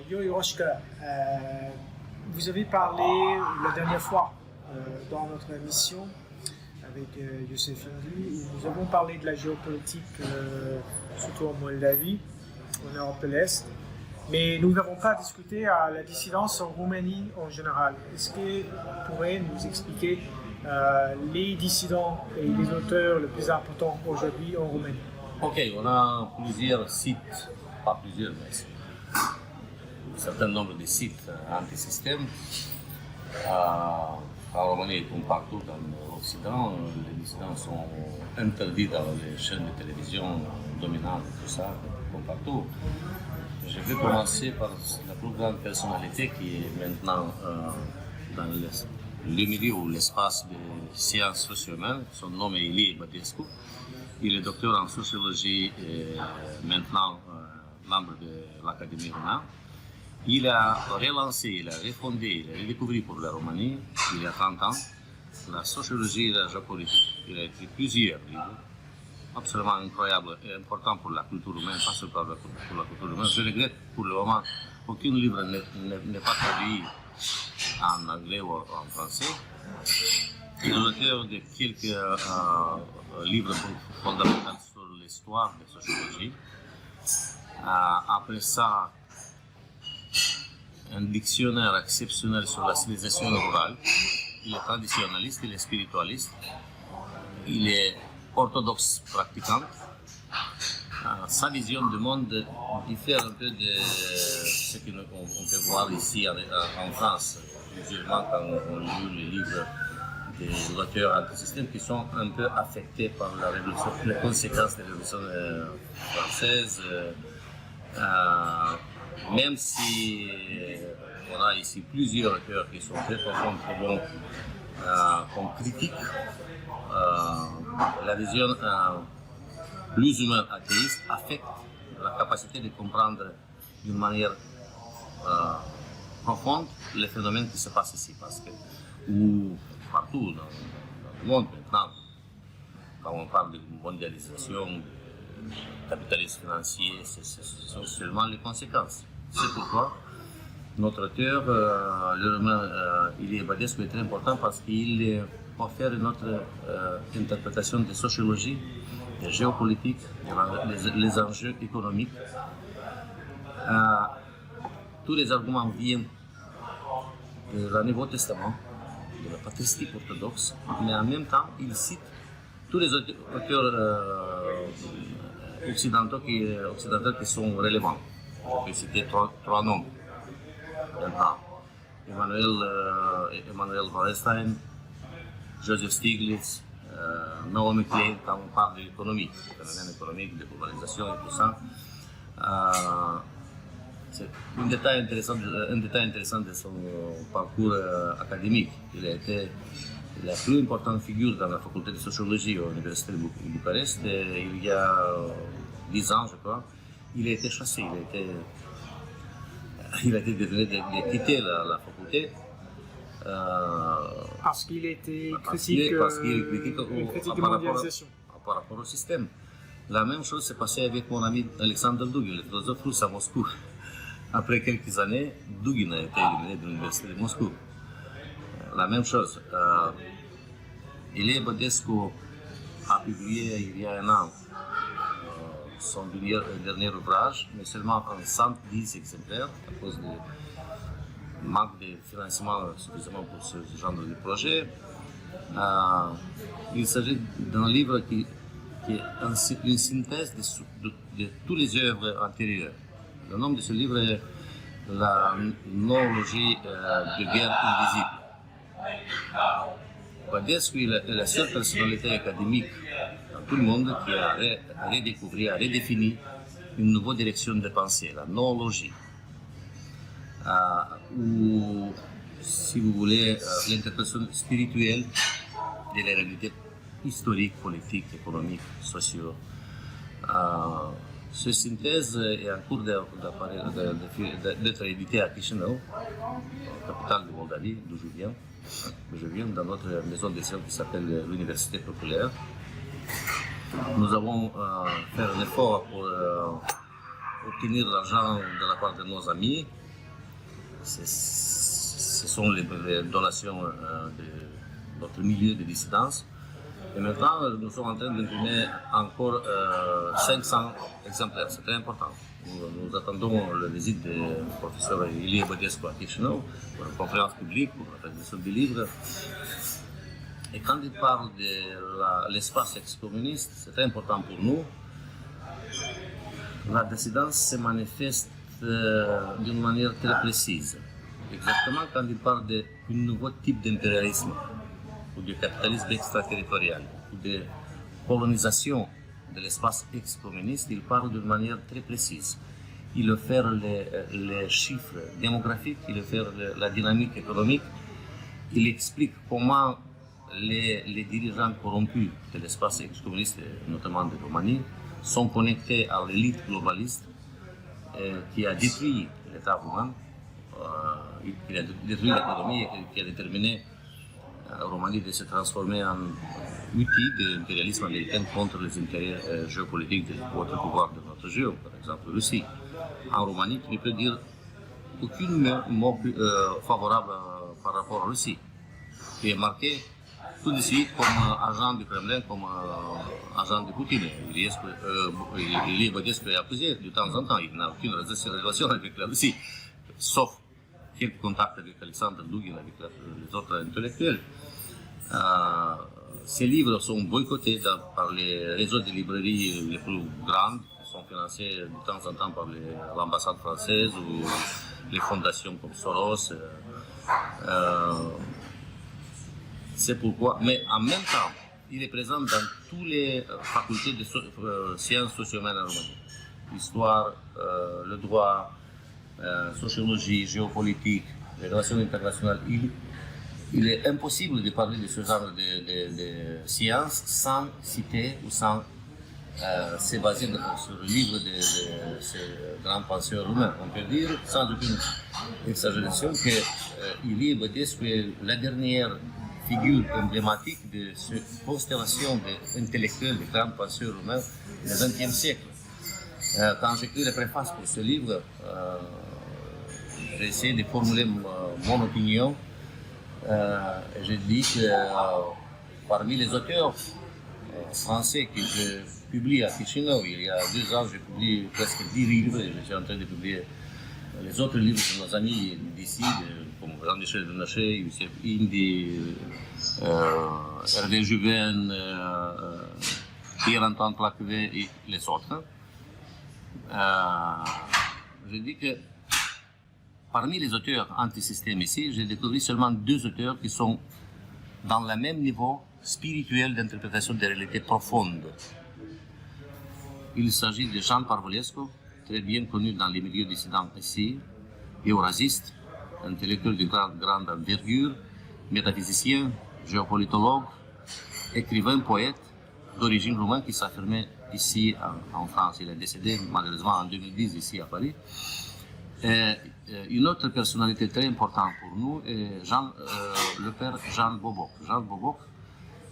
Yo Hiroshika, vous avez parlé la dernière fois dans notre émission avec Youssef Indy, où nous avons parlé de la géopolitique, surtout en Moldavie, en Europe de l'Est, mais nous n'avons pas discuté à la dissidence en Roumanie en général. Est-ce que vous pourrez nous expliquer les dissidents et les auteurs les plus importants aujourd'hui en Roumanie? Ok, on a plusieurs sites, pas plusieurs, mais un certain nombre de sites anti-système. En Roumanie, comme partout dans l'Occident, les dissidents sont interdits dans les chaînes de télévision dominantes, tout ça, comme partout. Je vais commencer par la plus grande personnalité qui est maintenant dans le milieu ou l'espace des sciences socio-humaines. Son nom est Ilie Bădescu. Il est docteur en sociologie et maintenant membre de l'Académie roumaine. Il a relancé, il a refondé, il a redécouvert pour la Roumanie, il y a 30 ans, la sociologie et la géopolitique. Il a écrit plusieurs livres, absolument incroyables et importants pour la culture humaine, pas seulement pour la culture humaine. Je regrette pour le moment qu'aucun livre n'est pas traduit en anglais ou en français. Il est l'auteur de quelques livres fondamentaux sur l'histoire de la sociologie. Après ça, un dictionnaire exceptionnel sur la civilisation rurale. Il est traditionnaliste, il est spiritualiste, il est orthodoxe pratiquant. Sa vision du monde diffère un peu de ce qu'on peut voir ici en France, musulmans, quand on lit les livres de l'auteur antisystème qui sont un peu affectés par la révolution, les conséquences de la révolution française. Même si on a ici plusieurs auteurs qui sont très profonds, très bons, qu'on critique, la vision plus humaine athéiste affecte la capacité de comprendre d'une manière profonde les phénomènes qui se passent ici. Parce que partout dans le monde maintenant, quand on parle de mondialisation, capitalisme financier, ce sont seulement les conséquences. C'est pourquoi notre auteur, le roman Ilie Bădescu, est très important parce qu'il offre notre interprétation de sociologie, de géopolitique, les enjeux économiques. Tous les arguments viennent de l'Nouveau Testament, de la patristique orthodoxe, mais en même temps, il cite tous les auteurs occidentaux qui sont relevants. Je peux citer trois noms. Emmanuel Wallerstein, Joseph Stiglitz, Naomi Klein, quand on parle de l'économie, des phénomènes économiques, de globalisation et tout ça. C'est un détail intéressant de son parcours académique. Il a été la plus importante figure dans la faculté de sociologie à l'université de Bucarest. Il y a 10 ans, je crois, il a été chassé. Il a été devenu de quitter la faculté. Parce qu'il était critique de mondialisation. Par rapport au système. La même chose s'est passée avec mon ami Alexandre Dugin, le philosophe russe à Moscou. Après quelques années, Dugin a été éliminé de l'université de Moscou. La même chose. Ilie Bădescu a publié il y a un an son dernier ouvrage, mais seulement en 110 exemplaires à cause du manque de financement suffisamment pour ce genre de projet. Il s'agit d'un livre qui est une synthèse de toutes les œuvres antérieures. Le nom de ce livre est La noologie de guerre invisible. Bădescu est la seule personnalité académique dans tout le monde qui a redécouvert, a redéfini une nouvelle direction de pensée, la noologie. Ou, si vous voulez, l'interprétation spirituelle de la réalité historique, politique, économique, sociale. Cette synthèse est en cours d'être éditée à Chisinau, capitale de Moldavie, d'où je viens. Je viens dans notre maison d'édition qui s'appelle l'Université populaire. Nous avons fait un effort pour obtenir l'argent de la part de nos amis ce sont les donations de notre milieu de dissidence. Et maintenant, nous sommes en train d'imprimer encore 500 exemplaires. C'est très important. Nous attendons la visite du professeur Ilie Bădescu à Chișinău pour une conférence publique, pour la présentation du livre. Et quand il parle de l'espace ex-communiste, c'est très important pour nous. La dissidence se manifeste d'une manière très précise. Exactement quand il parle d'un nouveau type d'impérialisme, ou de capitalisme extraterritorial, ou de colonisation de l'espace ex-communiste, il parle d'une manière très précise. Il fait les chiffres démographiques, il fait la dynamique économique, il explique comment les dirigeants corrompus de l'espace ex-communiste, notamment de Roumanie, sont connectés à l'élite globaliste qui a détruit l'État roumain, qui a détruit l'économie et qui a déterminé la Roumanie de se transformer en outil de l'impérialisme américain contre les intérêts géopolitiques de votre pouvoir de notre géo, par exemple Russie. En Roumanie, tu ne peux dire aucun mot favorable par rapport à la Russie, qui est marqué tout de suite comme agent du Kremlin, comme agent de Poutine. Il est Bădescu accusé de temps en temps, il n'a aucune relation avec la Russie, sauf quelques contacts avec Alexandre Dugin, avec les autres intellectuels. Ces livres sont boycottés par les réseaux de librairies les plus grandes, qui sont financés de temps en temps par l'ambassade française ou les fondations comme Soros. C'est pourquoi, mais en même temps, il est présent dans toutes les facultés de sciences socio-humaines en Roumanie. L'histoire, le droit, sociologie, géopolitique, les relations internationales. Il est impossible de parler de ce genre de sciences sans citer ou sans se baser sur le livre de ces grands penseurs roumains. On peut dire, sans aucune exagération, que Ilie Bădescu est la dernière figure emblématique de cette constellation d'intellectuels, de grands penseurs roumains du XXe siècle. Quand j'écris la préface pour ce livre, j'ai essayé de formuler mon opinion. Je dis que parmi les auteurs français que je publie à Chișinău, il y a 2 ans, j'ai publié presque 10 livres et je suis en train de publier les autres livres de nos amis d'ici, comme Jean-Michel Benaché, Youssef Indy, Hervé Juven, Pierre-Antoine Plaquevet et les autres. Je dis que parmi les auteurs anti-système ici, j'ai découvert seulement 2 auteurs qui sont dans le même niveau spirituel d'interprétation des réalités profondes. Il s'agit de Jean Parvulescu, très bien connu dans les milieux dissidents ici, eurasiste, intellectuel de grande envergure, métaphysicien, géopolitologue, écrivain, poète, d'origine roumaine qui s'affirmait ici en France. Il est décédé malheureusement en 2010 ici à Paris. Une autre personnalité très importante pour nous est le père Jean Boboc. Jean Boboc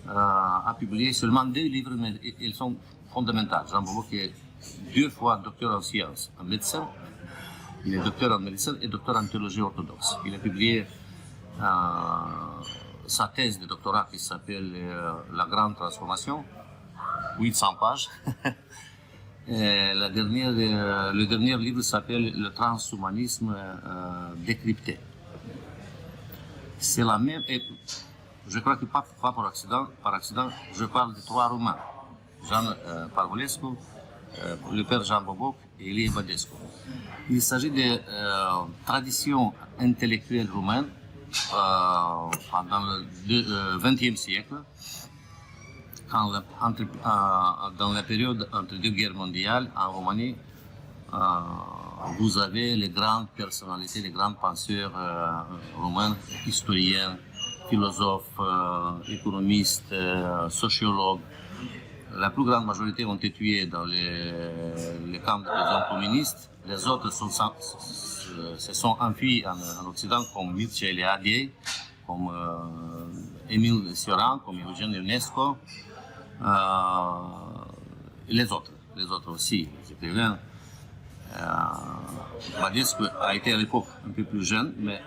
a publié seulement 2 livres, mais ils sont fondamentaux. Jean Boboc est 2 fois docteur en sciences, en médecine. Il est docteur en médecine et docteur en théologie orthodoxe. Il a publié sa thèse de doctorat qui s'appelle La Grande Transformation, 800 pages. Le dernier livre s'appelle Le transhumanisme décrypté. C'est la même. Et je crois que pas par accident, je parle de 3 Roumains. Jean Parvulescu, le père Jean Boboc et Ilie Bădescu. Il s'agit de tradition intellectuelle roumaine pendant le XXe siècle, dans la période entre 2 guerres mondiales en Roumanie, vous avez les grandes personnalités, les grands penseurs roumains, historiens, philosophes, économistes, sociologues. La plus grande majorité ont été tués dans les camps de prison communistes. Les autres se sont enfuis en Occident, comme Mircea Eliade, comme Émile Cioran, comme Eugène Ionesco, les autres aussi, les écrivains. Badescu a été à l'époque un peu plus jeune, mais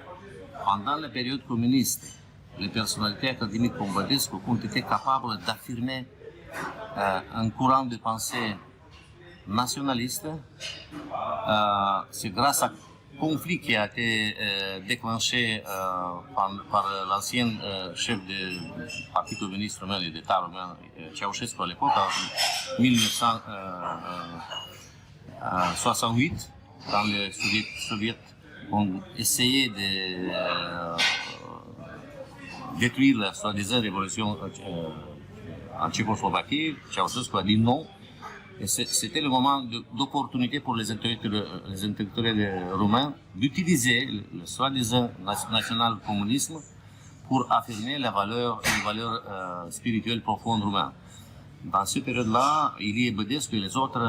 pendant la période communiste, les personnalités académiques comme Badescu ont été capables d'affirmer un courant de pensée nationaliste. C'est grâce à un conflit qui a été déclenché par l'ancien chef du Parti communiste roumain et d'État roumain, Ceausescu, à l'époque, en 1968, quand les soviétiques ont essayé de détruire la soi-disant révolution en Tchécoslovaquie. Ceausescu a dit non. Et c'était le moment d'opportunité pour les intellectuels roumains d'utiliser le soi-disant national-communisme pour affirmer les valeurs spirituelles profondes roumaines. Dans cette période-là, Ilie Bădescu et les autres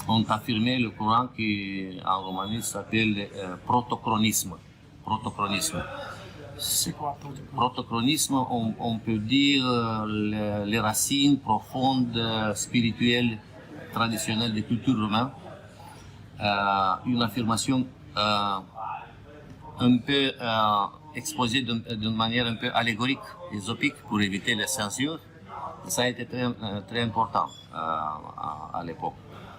ont affirmé le courant qui en Roumanie s'appelle protochronisme. C'est quoi Protochronisme, on peut dire les racines profondes, spirituelles, traditionnelles des cultures roumaines. Une affirmation un peu exposée d'une manière un peu allégorique, ésopique, pour éviter la censure. Et ça a été très important à l'époque.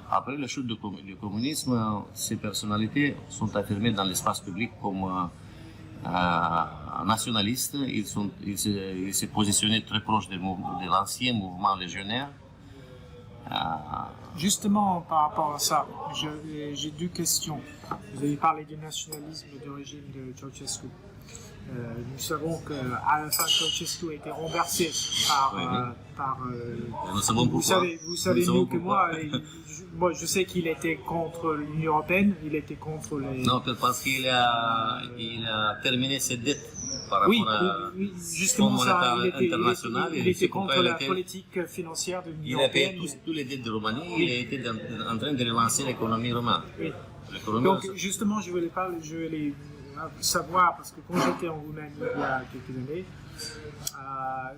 Après la chute du communisme, ces personnalités sont affirmées dans l'espace public comme nationalistes. Ils se positionnaient très proches de l'ancien mouvement légionnaire. Justement, par rapport à ça, j'ai deux questions. Vous avez parlé du nationalisme du régime de Ceausescu. Nous savons qu'à la fin, Ceausescu a été renversé par vous savez mieux que moi. Moi, je sais qu'il était contre l'Union européenne, il était contre les... Non, parce qu'il a terminé ses dettes par rapport à justement ça, il était contre la politique politique financière de l'Union européenne. européenne. Il a payé tous les dettes de Roumanie, il a été en train de relancer l'économie roumaine. Oui. Donc, justement, je voulais savoir, parce que quand j'étais en Roumanie il y a quelques années,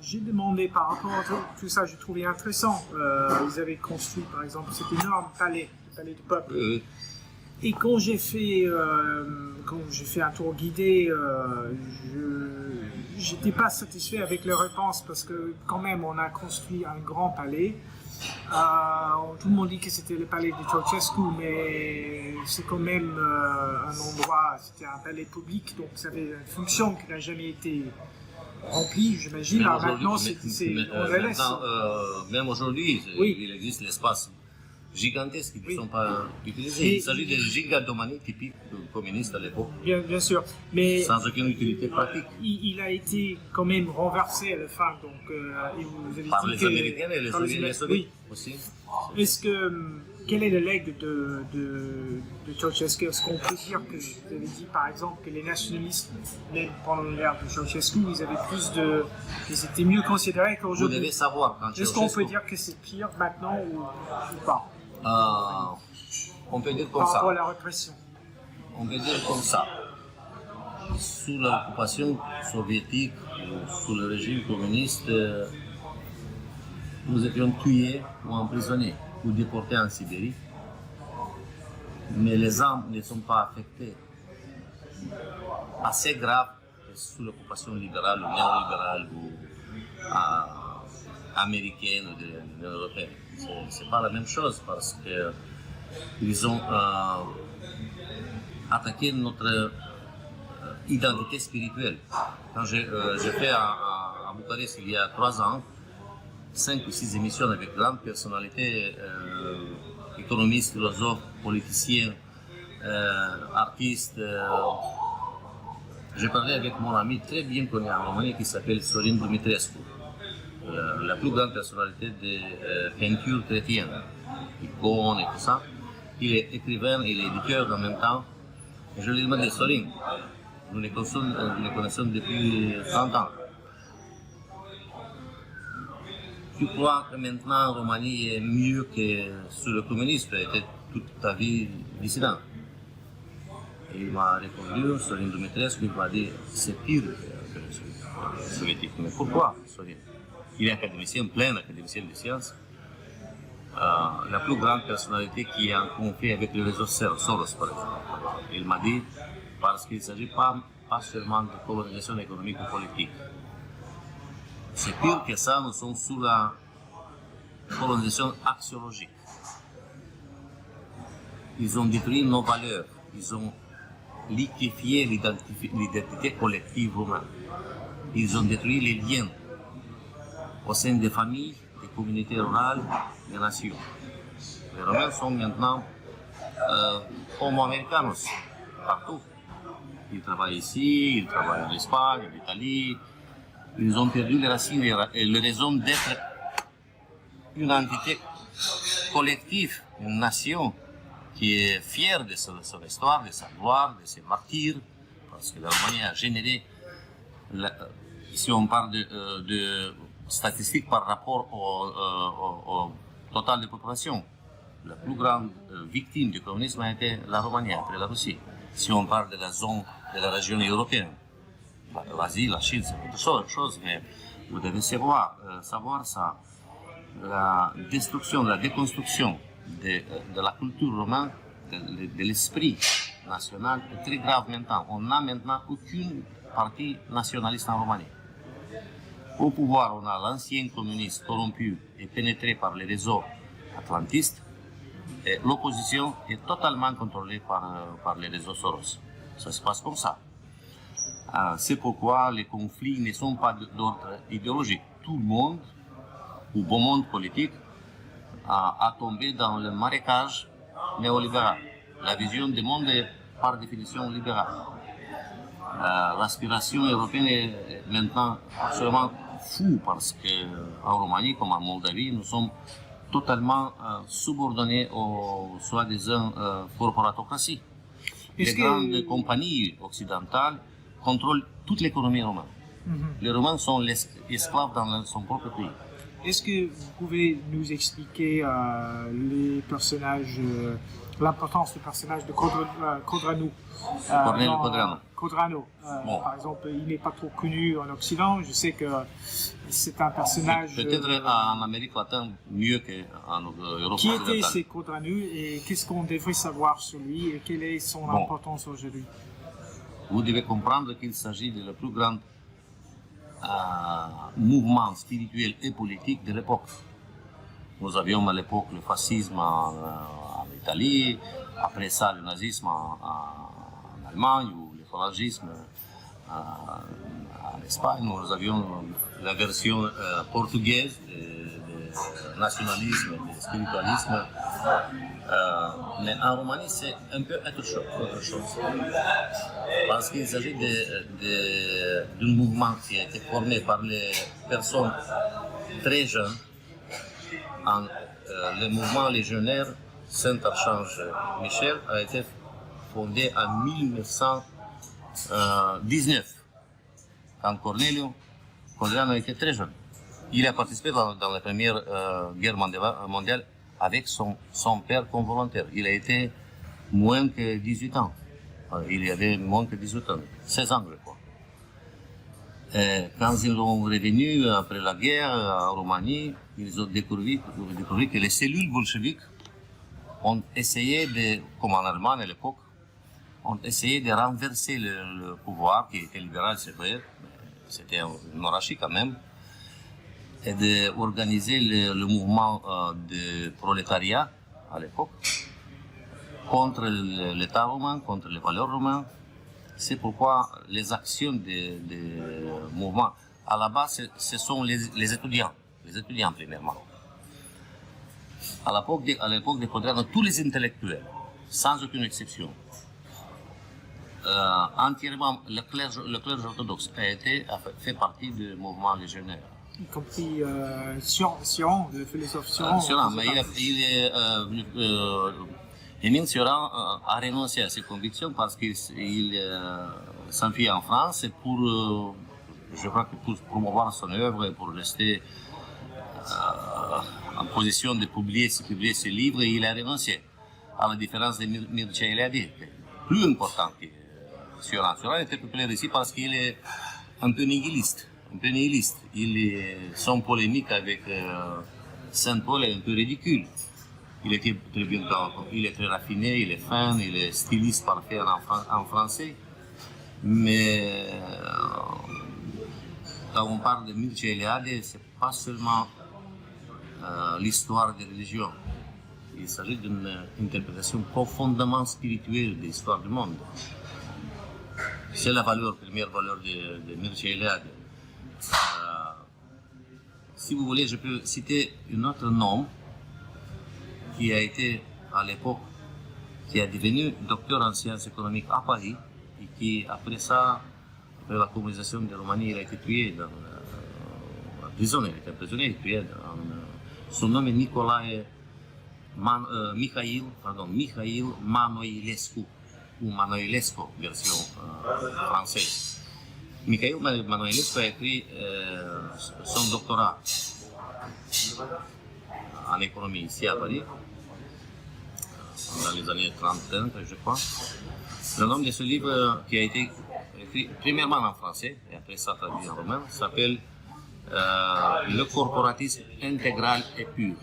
j'ai demandé par rapport à tout ça, j'ai trouvé intéressant. Ils avaient construit, par exemple, cet énorme palais, le palais du peuple. Et quand j'ai fait un tour guidé, j'étais pas satisfait avec les réponses parce que quand même on a construit un grand palais. Tout le monde dit que c'était le palais de Ceausescu, mais c'est quand même un endroit, c'était un palais public, donc ça avait une fonction qui n'a jamais été remplie, j'imagine. Maintenant, même aujourd'hui, il existe l'espace gigantesques qui ne sont pas utilisés. Il s'agit des gigadomanies typiques communistes à l'époque. Bien sûr, mais sans aucune utilité pratique. Il a été quand même renversé à la fin, donc et vous avez par dit les que, Américains et les Soviétiques oui. aussi. Quel est le legs de Ceausescu? Est-ce qu'on peut dire que, vous avez dit par exemple que les nationalistes, même pendant l'ère de Ceausescu, ils étaient mieux considérés qu'aujourd'hui? Vous devez savoir quand est-ce qu'on peut dire que c'est pire maintenant ou pas? On peut dire comme par ça. rapport à la répression. On peut dire comme ça. Sous l'occupation soviétique, sous le régime communiste, nous étions tués ou emprisonnés ou déportés en Sibérie. Mais les âmes ne sont pas affectées. Assez grave que sous l'occupation libérale ou néolibérale ou américaine ou de l'Union européenne. C'est pas la même chose parce qu'ils ont attaqué notre identité spirituelle. Quand j'ai fait à Bucarest il y a 3 ans, 5 ou 6 émissions avec grandes personnalités, économistes, philosophes, politiciens, artistes. J'ai parlé avec mon ami très bien connu en Roumanie qui s'appelle Sorin Dumitrescu, la plus grande personnalité de peinture chrétienne, icônes et tout ça. Il est écrivain et éditeur en même temps. Et je lui ai demandé, Sorin, nous les connaissons depuis 30 ans. Tu crois que maintenant Roumanie est mieux que sous le communisme, tu étais toute ta vie dissident? Et il m'a répondu, Sorin Dumitrescu, il m'a dit, c'est pire que le soviétique. Mais pourquoi, Sorin? Il est académicien, plein académicien de sciences. la plus grande personnalité qui est en conflit avec le réseau Soros, par exemple. Il m'a dit, parce qu'il ne s'agit pas seulement de colonisation économique ou politique. C'est pire que ça, nous sommes sous la colonisation axiologique. Ils ont détruit nos valeurs, ils ont liquéfié l'identité collective roumaine. Ils ont détruit les liens au sein des familles, des communautés rurales, des nations. Les Romains sont maintenant homo-américanos, partout. Ils travaillent ici, ils travaillent en Espagne, en Italie. Ils ont perdu les racines et les raisons d'être une entité collective, une nation qui est fière de son histoire, de sa gloire, de ses martyrs, parce que la Roumanie a généré, si on parle de statistiques par rapport au total de population, la plus grande victime du communisme a été la Roumanie après la Russie. Si on parle de la zone, de la région européenne, l'Asie, la Chine, c'est autre chose, mais vous devez savoir ça. La destruction, la déconstruction de la culture romaine, de l'esprit national est très grave maintenant. On n'a maintenant aucune partie nationaliste en Roumanie. Au pouvoir, on a l'ancien communiste corrompu et pénétré par les réseaux atlantistes, et l'opposition est totalement contrôlée par les réseaux Soros. Ça se passe comme ça. C'est pourquoi les conflits ne sont pas d'ordre idéologique. Tout le monde, ou bon monde politique, a tombé dans le marécage néolibéral. La vision du monde est par définition libérale. L'aspiration européenne est maintenant absolument fou parce qu'en Roumanie, comme en Moldavie, nous sommes totalement subordonnés aux soi-disant corporatocratie. Les grandes compagnies occidentales contrôlent toute l'économie roumaine. Les Roumains sont les esclaves dans son propre pays. Est-ce que vous pouvez nous expliquer les personnages, l'importance des personnages de Codranu? Codranu. Bon. Par exemple, il n'est pas trop connu en Occident. Je sais que c'est un personnage... Peut-être en Amérique latine mieux qu'en Europe. Qui était ce Codranu et qu'est-ce qu'on devrait savoir sur lui et quelle est son importance aujourd'hui? Vous devez comprendre qu'il s'agit de la plus grande mouvement spirituel et politique de l'époque. Nous avions à l'époque le fascisme en Italie, après ça le nazisme en Allemagne ou le falangisme en Espagne. Nous avions la version portugaise du nationalisme et du spiritualisme. Mais en Roumanie, c'est un peu autre chose. Parce qu'il s'agit d'un mouvement qui a été formé par les personnes très jeunes. Le mouvement légionnaire Saint-Archange Michel a été fondé en 1919, quand Corneliu Codranu était très jeune. Il a participé dans la Première Guerre mondiale avec son père comme volontaire. Il a été moins que 18 ans. Il y avait moins que 18 ans, 16 ans, je crois. Et quand ils sont revenus après la guerre en Roumanie, ils ont découvert que les cellules bolcheviques ont essayé comme en Allemagne à l'époque, ont essayé de renverser le pouvoir, qui était libéral, c'est vrai, c'était une monarchie quand même, et d'organiser le mouvement de prolétariat à l'époque contre l'État roumain, contre les valeurs roumaines. C'est pourquoi les actions des mouvements, à la base, ce sont les étudiants premièrement. À l'époque de Codranu, tous les intellectuels, sans aucune exception, entièrement le clergé orthodoxe a fait partie du mouvement légionnaire. Y compris Sion, le philosophe Sion. Mais Émile Cioran a renoncé à ses convictions parce qu'il s'enfuit en France je crois que pour promouvoir son œuvre et pour rester en position de publier ses livres, il a renoncé. À la différence de Mircea Eliade, plus important que Cioran. Cioran était populaire ici parce qu'il est un peu nihiliste. Il est sans polémique avec Saint-Paul est un peu ridicule. Il était très bien, il est très raffiné, il est fin, il est styliste parfait en français. Mais quand on parle de Mircea Eliade, ce n'est pas seulement l'histoire des religions. Il s'agit d'une interprétation profondément spirituelle de l'histoire du monde. C'est la première valeur de Mircea Eliade. Si vous voulez, je peux citer un autre nom qui a été à l'époque, qui est devenu docteur en sciences économiques à Paris et qui, après ça, après la colonisation de Roumanie, il a été tué dans la prison, il a été emprisonné, tué son nom est Mihail Manoilescu, ou Manoilescu, version française. Mihail Manoilescu a écrit son doctorat en économie ici à Paris, dans les années 30, je crois. Le nom de ce livre, qui a été écrit premièrement en français, et après ça traduit en roumain, s'appelle Le corporatisme intégral et pur.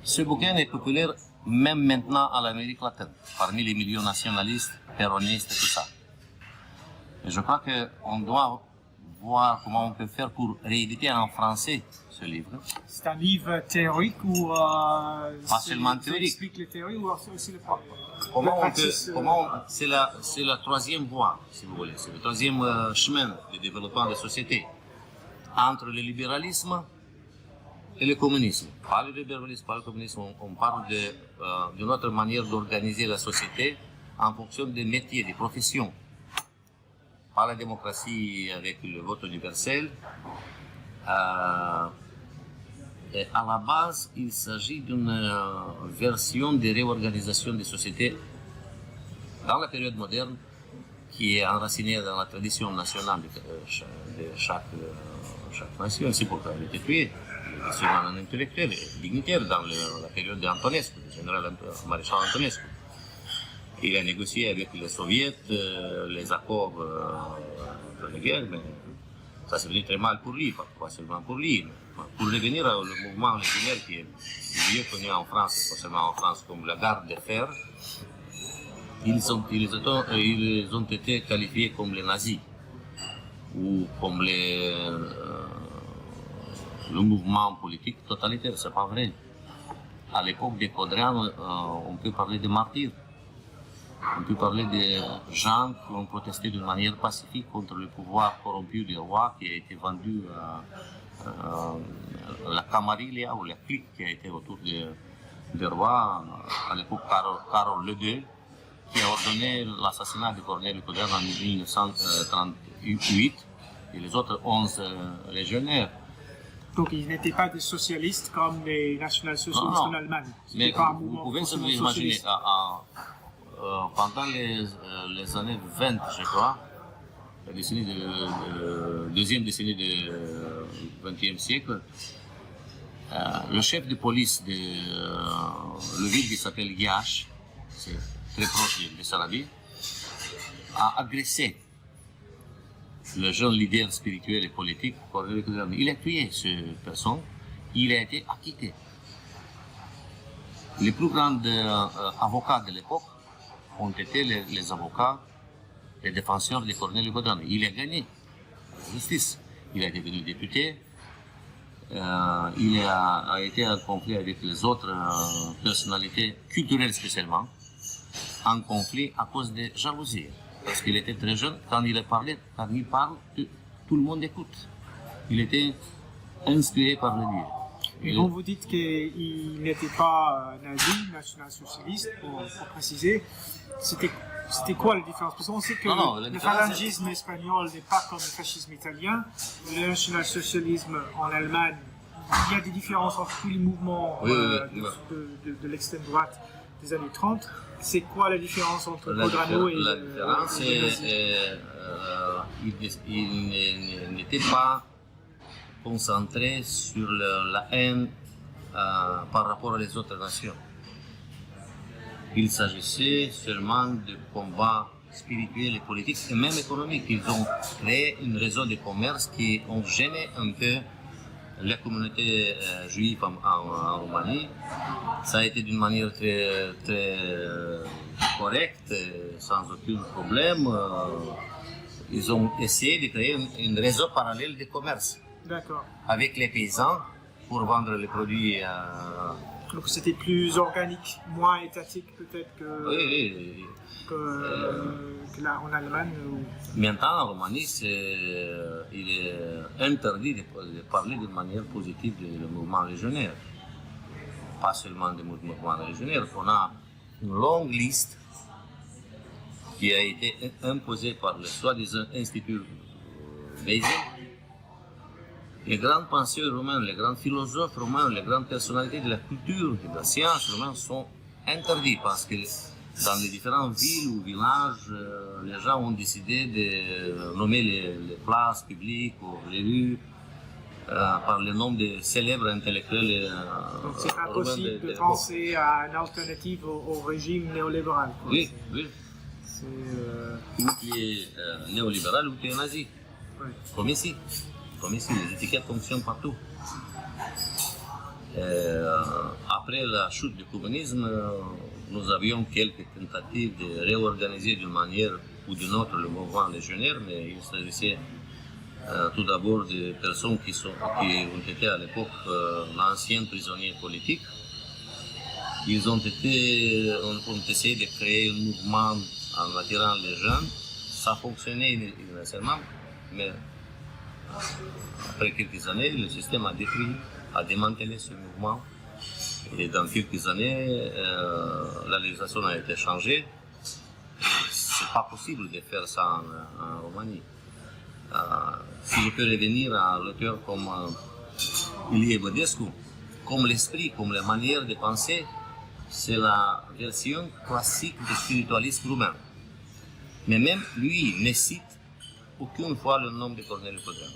Ce bouquin est populaire même maintenant à l'Amérique latine, parmi les milieux nationalistes, péronistes et tout ça. Et je crois qu'on doit voir comment on peut faire pour rééditer en français ce livre. C'est un livre théorique ou pas seulement théorique. Explique les théories ou aussi le propre. C'est la troisième voie, si vous voulez. C'est le troisième chemin de développement de la société entre le libéralisme et le communisme. Pas le libéralisme, pas le communisme. On parle d'une autre manière d'organiser la société en fonction des métiers, des professions. Pas la démocratie avec le vote universel. Et à la base, il s'agit d'une version de réorganisation des sociétés dans la période moderne qui est enracinée dans la tradition nationale de chaque nation. C'est pourquoi il a été tué. C'est un intellectuel, dignitaire dans la période d'Antonescu, du général maréchal Antonescu. Il a négocié avec les soviets les accords de la guerre, mais ça s'est venu très mal pour lui, pas seulement pour lui. Pour revenir au mouvement légionnaire qui est mieux connu en France, pas seulement en France, comme la garde de fer, ils ont été qualifiés comme les nazis ou comme le mouvement politique totalitaire. C'est pas vrai. À l'époque des Codrian, on peut parler de martyrs. On peut parler des gens qui ont protesté d'une manière pacifique contre le pouvoir corrompu du roi qui a été vendu à la camarilla ou la clique qui a été autour du roi à l'époque Carole II, qui a ordonné l'assassinat de Corneille Codrian en 1938 et les autres 11 légionnaires. Donc ils n'étaient pas des socialistes comme les national-socialistes en Allemagne. Mais vous pouvez vous imaginer, pendant les années 20, je crois, la deuxième décennie du XXe siècle, le chef de police de la ville qui s'appelle Iași, c'est très proche de Sarabie, a agressé le jeune leader spirituel et politique. Il a tué cette personne, il a été acquitté. Les plus grands avocats de l'époque ont été les avocats, les défenseurs de Corneille Codrian. Il a gagné la justice. Il est devenu député. Il a été en conflit avec les autres personnalités culturelles spécialement, en conflit à cause de jalousie. Parce qu'il était très jeune, quand il parle, tout le monde écoute. Il était inspiré par le Dieu. Et quand vous dites qu'il n'était pas nazi, national-socialiste, pour préciser, c'était quoi la différence? Parce qu'on sait que le phalangisme espagnol n'est pas comme le fascisme italien, le national-socialisme en Allemagne, il y a des différences entre tous les mouvements de l'extrême droite des années 30. C'est quoi la différence entre Codrian et la différence, il n'était pas concentré sur la haine par rapport aux autres nations. Il s'agissait seulement de combats spirituels et politiques et même économiques. Ils ont créé un réseau de commerce qui ont gêné un peu la communauté juive en Roumanie. Ça a été d'une manière très, très correcte, sans aucun problème. Ils ont essayé de créer un réseau parallèle de commerce avec les paysans pour vendre les produits. Donc c'était plus organique, moins étatique peut-être oui. que là en Allemagne. Maintenant, en Roumanie, il est interdit de parler d'une manière positive du mouvement légionnaire. Pas seulement du mouvement légionnaire. On a une longue liste qui a été imposée par le soi-disant Institut Basel. Les grands penseurs roumains, les grands philosophes roumains, les grandes personnalités de la culture et de la science roumaine sont interdits parce que dans les différentes villes ou villages, les gens ont décidé de nommer les places publiques ou les rues par le nom de célèbres intellectuels. Donc c'est impossible de penser à une alternative au régime néolibéral. Oui. Ou qui est néolibéral ou qui est nazi. Oui. Comme ici, les étiquettes fonctionnent partout. Après la chute du communisme, nous avions quelques tentatives de réorganiser d'une manière ou d'une autre le mouvement légionnaire, mais il s'agissait tout d'abord de personnes qui ont été à l'époque d'anciens prisonniers politiques. Ils ont essayé de créer un mouvement en attirant les jeunes. Ça fonctionnait initialement, mais après quelques années, le système a démantelé ce mouvement. Et dans quelques années, la législation a été changée. Ce n'est pas possible de faire ça en Roumanie. Si je peux revenir à l'auteur comme Ilie Bădescu, comme l'esprit, comme la manière de penser, c'est la version classique du spiritualisme roumain. Mais même lui ne cite aucune fois le nom de Corneliu Codreanu.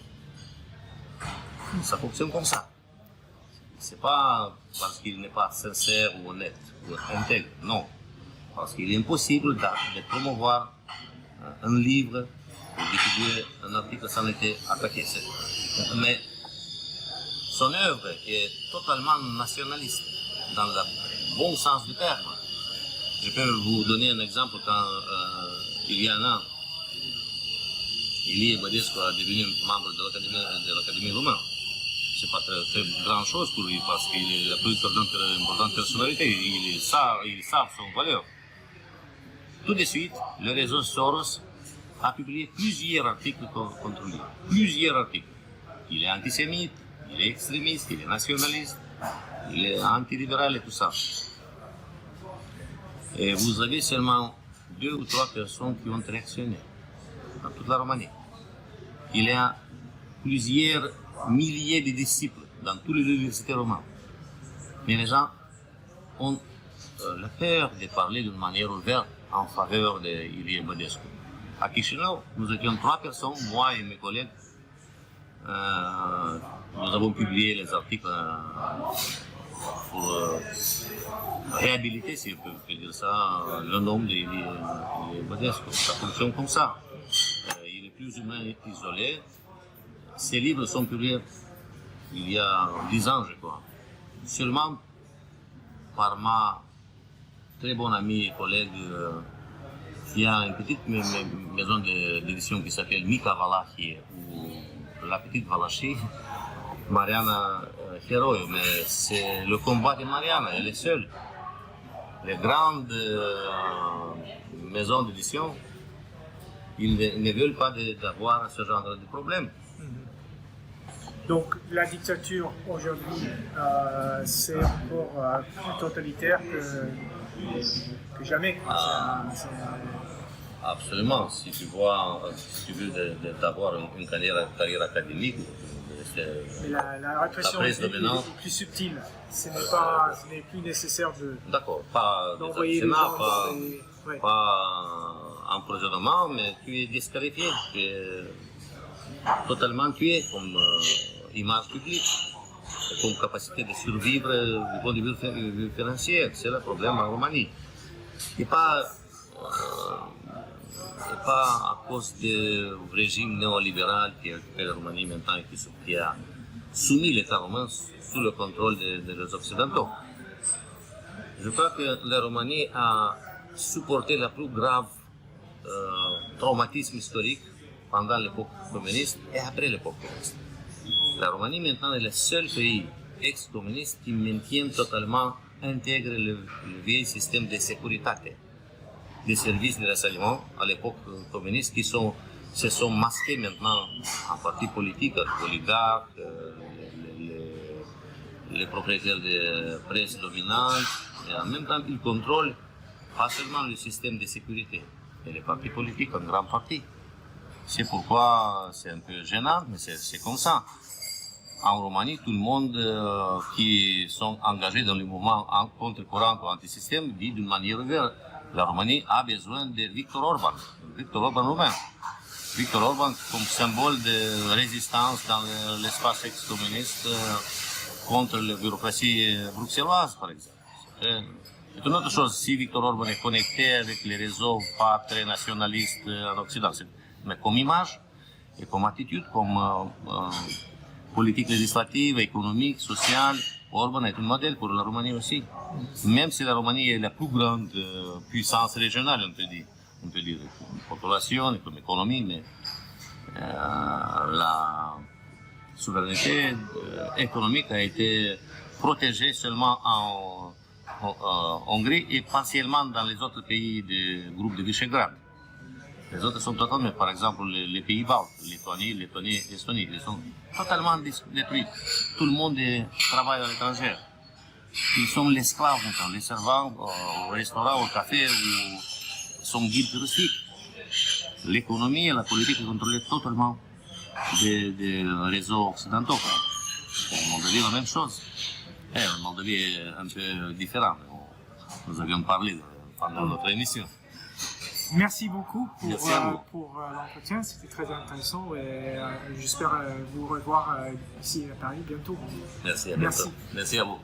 Ça fonctionne comme ça. C'est pas parce qu'il n'est pas sincère ou honnête ou intègre, non. Parce qu'il est impossible de promouvoir un livre ou d'étudier un article sans être attaqué. Mais son œuvre est totalement nationaliste, dans le bon sens du terme. Je peux vous donner un exemple quand il y a un an, Ilie Bădescu a devenu membre de l'Académie roumaine. C'est pas très grande chose pour lui parce qu'il est la plus importante personnalité. Il savent son valeur. Tout de suite, le réseau Soros a publié plusieurs articles contre lui. Plusieurs articles. Il est antisémite, il est extrémiste, il est nationaliste, il est antilibéral et tout ça. Et vous avez seulement 2 ou 3 personnes qui ont réactionné dans toute la Roumanie. Il y a plusieurs milliers de disciples dans toutes les universités romaines. Mais les gens ont la peur de parler d'une manière ouverte en faveur d'Ilie Bădescu. À Chișinău, nous étions 3 personnes, moi et mes collègues. Nous avons publié les articles pour réhabiliter, si je peux dire ça, le nom d'Ilie Bădescu. Ça fonctionne comme ça. Il est plus ou moins isolé. Ces livres sont publiés il y a 10 ans, je crois. Seulement par ma très bonne amie et collègue qui a une petite maison d'édition qui s'appelle Mica Valahie ou La Petite Valachie, Mariana Heroiu. Mais c'est le combat de Mariana, elle est seule. Les grandes maisons d'édition, ils ne veulent pas d'avoir ce genre de problème. Donc la dictature aujourd'hui, c'est encore plus totalitaire que jamais. Absolument. Si tu veux d'avoir une carrière académique, mais la répression est plus subtile. Ce n'est plus nécessaire D'accord, pas d'envoyer les gens pas emprisonnement, mais tu es disqualifié, tu es totalement tué comme image publique, comme capacité de survivre du point de vue financier. C'est le problème en Roumanie. Et pas à cause du régime néolibéral qui a occupé la Roumanie maintenant et qui a soumis l'État romain sous le contrôle des Occidentaux. Je crois que la Roumanie a supporté le plus grave traumatisme historique pendant l'époque communiste et après l'époque communiste. La Roumanie maintenant est le seul pays ex-communiste qui maintient totalement intégré le vieil système de sécurité, des services de renseignement à l'époque communiste qui se sont masqués maintenant en partis politiques, oligarques, les propriétaires de presse dominantes, et en même temps ils contrôlent pas seulement le système de sécurité, mais les partis politiques en grande partie. C'est pourquoi c'est un peu gênant, mais c'est comme ça. En Roumanie, tout le monde qui sont engagés dans le mouvement contre-courant ou anti-système dit d'une manière ouverte, la Roumanie a besoin de Viktor Orban roumain. Viktor Orban comme symbole de résistance dans l'espace ex-communiste contre la bureaucratie bruxelloise, par exemple. C'est une autre chose, si Viktor Orban est connecté avec les réseaux pas très nationalistes en Occident, mais comme image et comme attitude, comme politique législative, économique, sociale, Orban est un modèle pour la Roumanie aussi. Même si la Roumanie est la plus grande puissance régionale, on peut dire, comme population, comme économie, mais la souveraineté économique a été protégée seulement en Hongrie et partiellement dans les autres pays du groupe de Visegrad. Les autres sont totalement, par exemple, les pays baltes, Lituanie, Lettonie, Estonie, ils sont totalement détruits. Tout le monde travaille à l'étranger. Ils sont les esclaves maintenant, les servants au restaurant, au café, ou sont guides touristiques. L'économie et la politique sont contrôlées totalement des réseaux occidentaux. En Moldavie, la même chose. En Moldavie est un peu différent. Nous avions parlé pendant notre émission. Merci beaucoup pour l'entretien, c'était très intéressant et j'espère vous revoir ici à Paris bientôt. Merci à bientôt. Merci à vous.